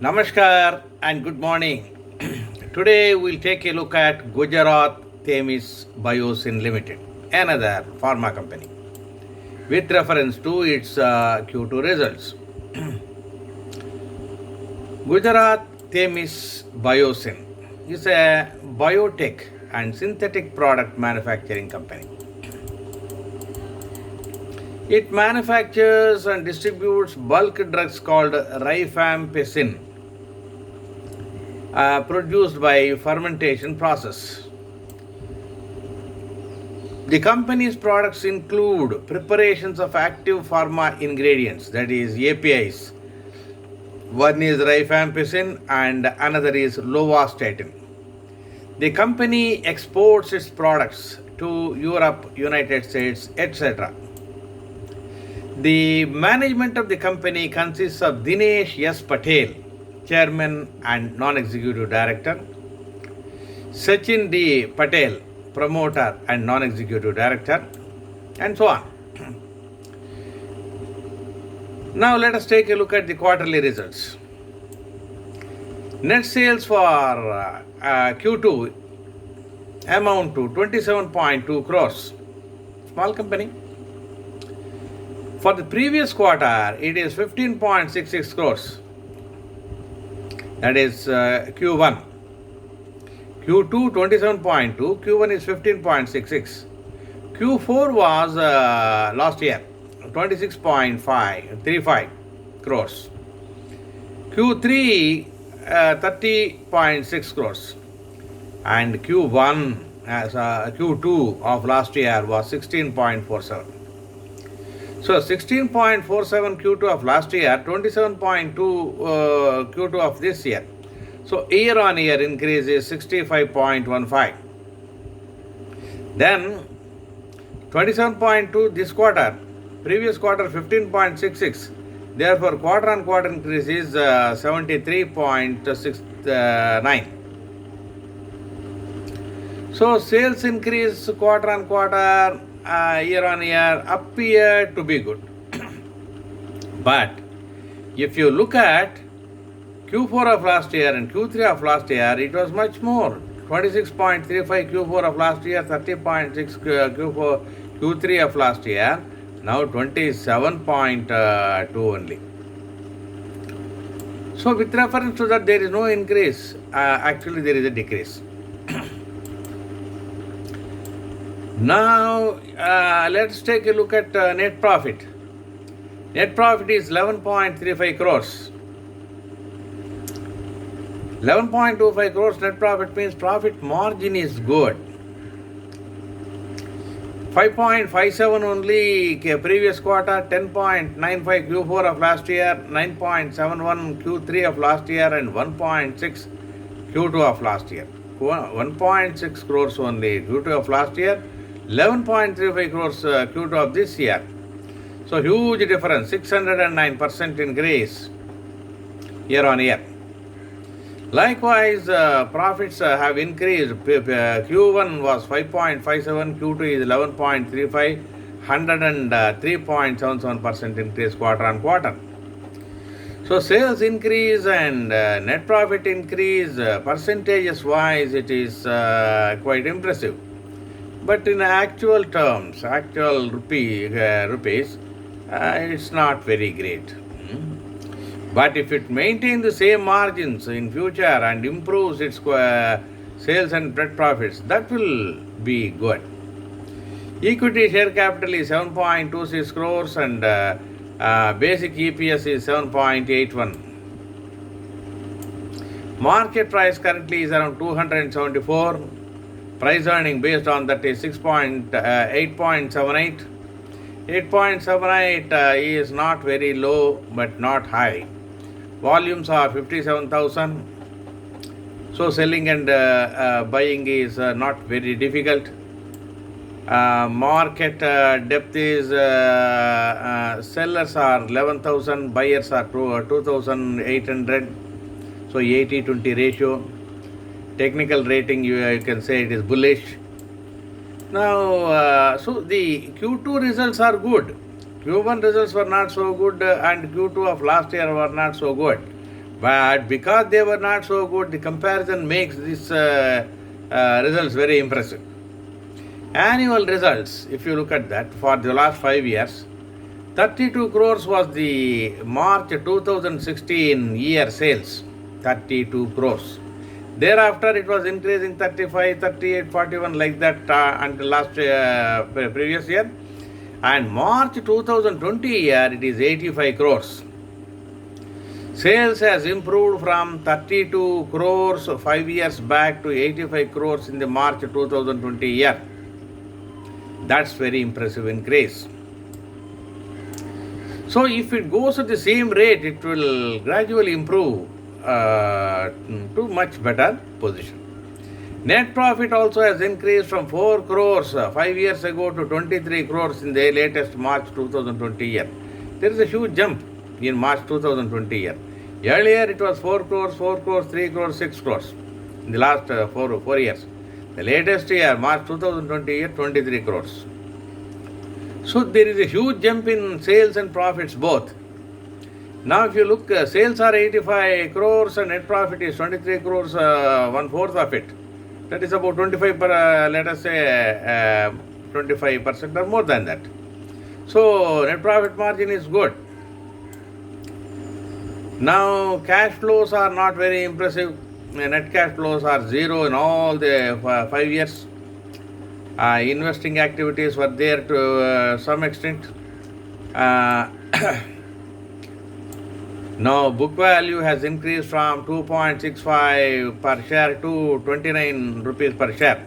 Namaskar and good morning. Today we'll take a look at Gujarat Themis Biosyn Limited, another pharma company, with reference to its Q2 results. Gujarat Themis Biosyn is a biotech and synthetic product manufacturing company. It manufactures and distributes bulk drugs called rifampicin, produced by fermentation process. The company's products include preparations of active pharma ingredients, that is APIs. One is rifampicin and another is lovastatin. The company exports its products to Europe, United States, etc. The management of the company consists of Dinesh S. Patel, Chairman and Non-Executive Director, Sachin D. Patel, Promoter and Non-Executive Director, and so on. Now let us take a look at the quarterly results. Net sales for Q2 amount to 27.2 crores. Small company. For the previous quarter, it is 15.66 crores. That is Q1. Q2 27.2, Q1 is 15.66. Q4 was last year 26.35 crores. Q3 30.6 crores. And Q1 as Q2 of last year was 16.47. So 16.47 Q2 of last year, 27.2 Q2 of this year. So year on year increase is 65.15. Then 27.2 this quarter, previous quarter 15.66. Therefore quarter on quarter increase is 73.69. So sales increase quarter on quarter, year on year appear to be good. But if you look at Q4 of last year and Q3 of last year, it was much more. 26.35 Q4 of last year, 30.6 Q3 of last year, now 27.2 only. So with reference to that, there is no increase. Actually, there is a decrease. Now, let's take a look at net profit. Net profit is 11.35 crores. 11.25 crores net profit means profit margin is good. 5.57 only previous quarter, 10.95 Q4 of last year, 9.71 Q3 of last year, and 1.6 Q2 of last year. 1.6 crores only Q2 of last year, 11.35 crores Q2 of this year. So huge difference, 609% increase year on year. Likewise, profits have increased. Q1 was 5.57, Q2 is 11.35, 103.77% increase quarter on quarter. So sales increase and net profit increase, percentages wise, it is quite impressive. But in actual terms, actual rupees, it's not very great. But if it maintains the same margins in future and improves its sales and net profits, that will be good. Equity share capital is 7.26 crores and basic EPS is 7.81. Market price currently is around 274. Price earning based on that is 8.78. 8.78 is not very low but not high. Volumes are 57,000. So selling and buying is not very difficult. Market depth is sellers are 11,000, buyers are 2,800. So 80-20 ratio. Technical rating, you can say it is bullish. Now, so the Q2 results are good. Q1 results were not so good and Q2 of last year were not so good. But because they were not so good, the comparison makes these results very impressive. Annual results, if you look at that, for the last 5 years, 32 crores was the March 2016 year sales. 32 crores. Thereafter, it was increasing 35, 38, 41 like that until last previous year. And March 2020 year, it is 85 crores. Sales has improved from 32 crores 5 years back to 85 crores in the March 2020 year. That's very impressive increase. So if it goes at the same rate, it will gradually improve to much better position. Net profit also has increased from 4 crores 5 years ago to 23 crores in the latest March 2020 year. There is a huge jump in March 2020 year. Earlier it was 4 crores, 3 crores, 6 crores in the last 4 years. The latest year, March 2020 year, 23 crores. So there is a huge jump in sales and profits both. Now if you look, sales are 85 crores and net profit is 23 crores, 1/4 of it. That is about 25 let us say 25% or more than that. So net profit margin is good. Now cash flows are not very impressive. Net cash flows are zero in all the 5 years. Investing activities were there to some extent. Now book value has increased from 2.65 per share to 29 rupees per share.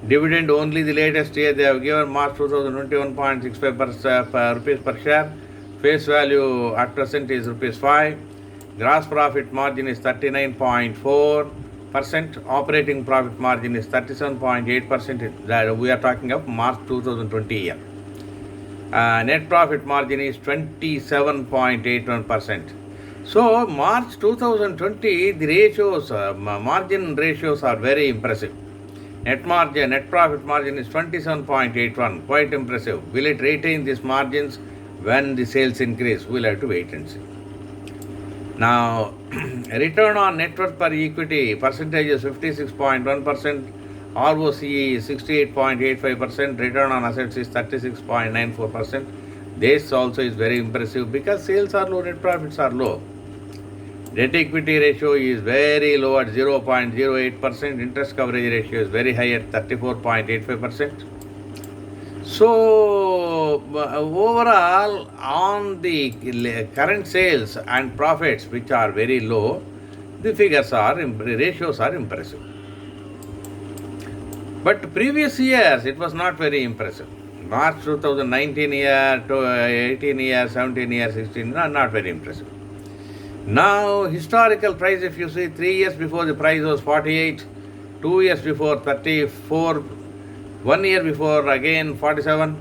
Dividend only the latest year they have given March 2021 0.65 rupees per share. Face value at present is rupees 5. Gross profit margin is 39.4%. Operating profit margin is 37.8%. That we are talking of March 2020 year. Net profit margin is 27.81%. So March 2020, the ratios, margin ratios are very impressive. Net profit margin is 27.81, quite impressive. Will it retain these margins when the sales increase? We'll have to wait and see. Now, return on net worth per equity percentage is 56.1%. ROCE is 68.85%, return on assets is 36.94%. This also is very impressive because sales are low, net profits are low. Debt equity ratio is very low at 0.08%. Interest coverage ratio is very high at 34.85%. So, overall, on the current sales and profits, which are very low, the ratios are impressive. But previous years, it was not very impressive. March 2019 year, 18 year, 17 year, 16, not very impressive. Now, historical price, if you see, 3 years before the price was 48, 2 years before 34, 1 year before again 47,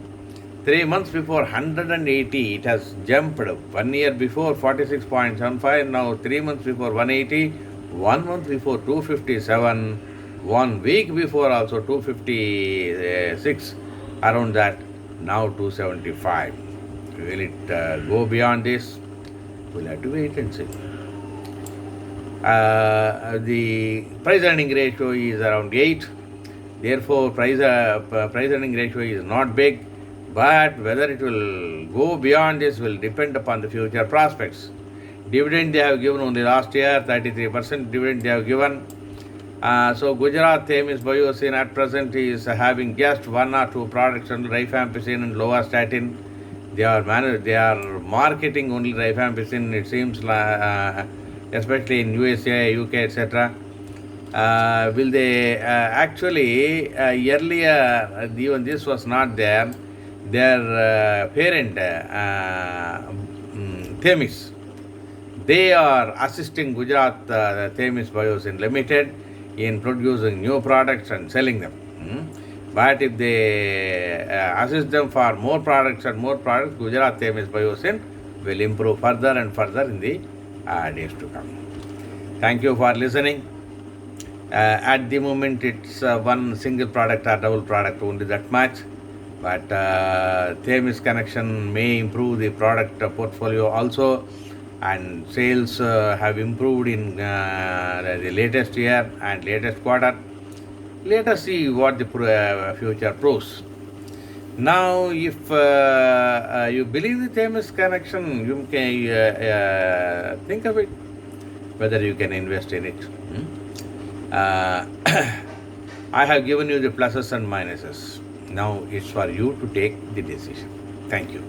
3 months before 180, it has jumped. 1 year before 46.75, now 3 months before 180, 1 month before 257, 1 week before also 256, around that, now 275. Will it go beyond this? We'll have to wait and see. The price earning ratio is around 8. Therefore, price earning ratio is not big. But whether it will go beyond this will depend upon the future prospects. Dividend they have given only last year, 33% dividend they have given. So Gujarat Themis Biosyn at present is having just 1 or 2 products under rifampicin and lovastatin. They are marketing only rifampicin, it seems, especially in USA, UK, etc. Will they actually, earlier, even this was not there, their parent, Themis, they are assisting Gujarat Themis Biosyn Limited in producing new products and selling them. But if they assist them for more products, Gujarat Themis Biosyn will improve further and further in the days to come. Thank you for listening. At the moment, it's one single product or double product, only that much. But Themis connection may improve the product portfolio also. and sales have improved in the latest year and latest quarter. Let us see what the future proves. Now, if you believe the Thames connection, you can think of it, whether you can invest in it. Uh, I have given you the pluses and minuses. Now it's for you to take the decision. Thank you.